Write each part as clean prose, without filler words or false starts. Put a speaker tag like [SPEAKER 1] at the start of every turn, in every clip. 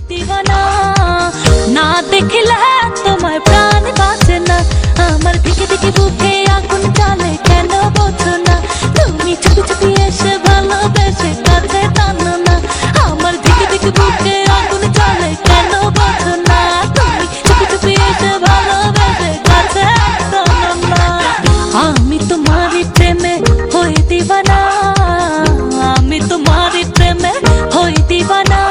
[SPEAKER 1] দিবানা না দেখলে তোমার প্রাণ বাঁচে না আমার দিকে দিকে বুকে আগুন জ্বলে কেন বোঝো না তুমি চুপি চুপি এসে ভালোবেসে কাছে টানো না আমার দিকে দিকে বুকে আগুন জ্বলে কেন বোঝো না তুমি চুপি চুপি এসে ভালোবেসে কাছে টানো না আমি তোমারই প্রেমে হয়ে দিবানা আমি তোমারই প্রেমে হয়ে দিবানা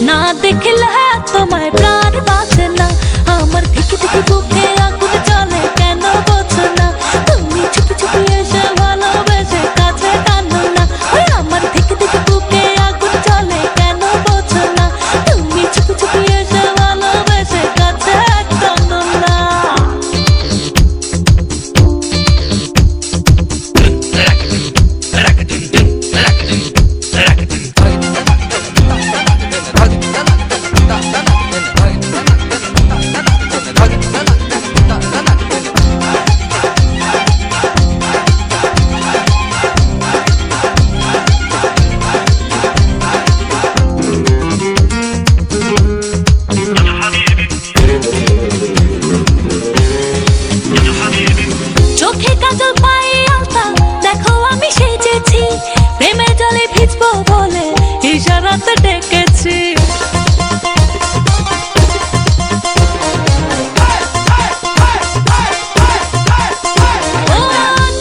[SPEAKER 1] না দেখলে তোমায় প্রাণ বাঁচে না আমার দিকে দিকে বুকে আগুন জ্বলে কেন বোঝো না তুমি চুপি চুপি এসে ভালোবেসে কাছে টানো না আমার দিকে দিকে বুকে আগুন জ্বলে কেন বোঝো না তুমি চুপি চুপি এসে ভালোবেসে কাছে টানো না চোখে কাজল পায়ে আলতা দেখো আমি সেজেছি প্রেমের জলে ভিজবো বলে ইশারাতে ডেকেছি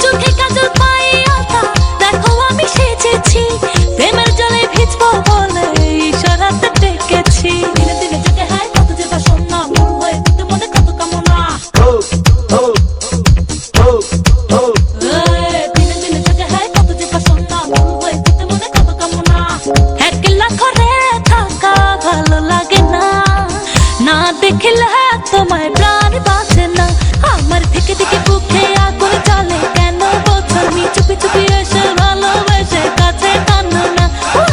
[SPEAKER 1] চোখে কাজল পায়ে আলতা দেখো আমি সেজেছি প্রেমের জলে ভিজবো বলে ইশারাতে ডেকেছি দিনে দিনে জেগে হায় কত যে বাসনা মন হয়ে দিতে মনে কত কামনা দিনে দিনে জেগে হায় কত যে বাসনা মন হয়ে দিতে মনে কত কামনা একলা ঘরে থাকা ভালো লাগে না না দেখলে তোমায় প্রাণ বাঁচে না আমার থেকে থেকে বুকে আগুন জ্বলে কেন বোঝো তুমি চুপি চুপি এসে ভালোবেসে কাছে টানো না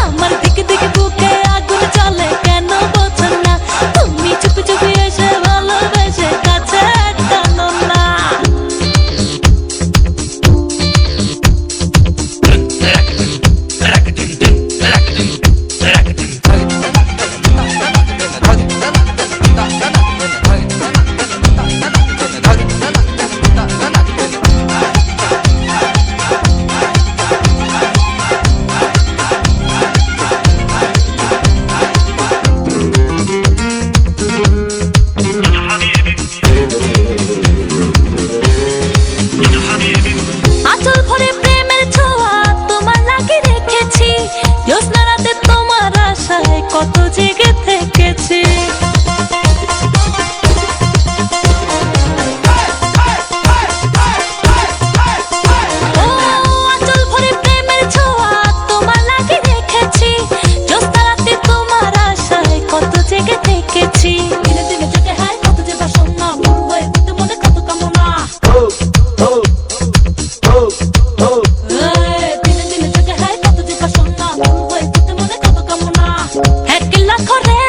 [SPEAKER 1] আমার থেকে থেকে বুকে আগুন জ্বলে কেন বোঝো না তুমি চুপি চুপি এসে ভালোবেসে কাছে টানো না আঁচল ভরে প্রেমের ছোঁয়া তোমার লাগে রেখেছি জ্যোৎস্না রাতে তোমার আশায় কত জেগে থেকেছি আঁচল ভরে প্রেমের ছোঁয়া তোমার লাগে রেখেছি জ্যোৎস্না রাতে তোমার আশায় কত জেগে থেকেছি দিনে দিনে জেগে হায় কত যে বাসনা মন হয়ে দিতে মনে কত কামনা দিনে দিনে জেগে হায় কত যে বাসনা মন হয়ে দিতে মনে কত কামনা একলা ঘরে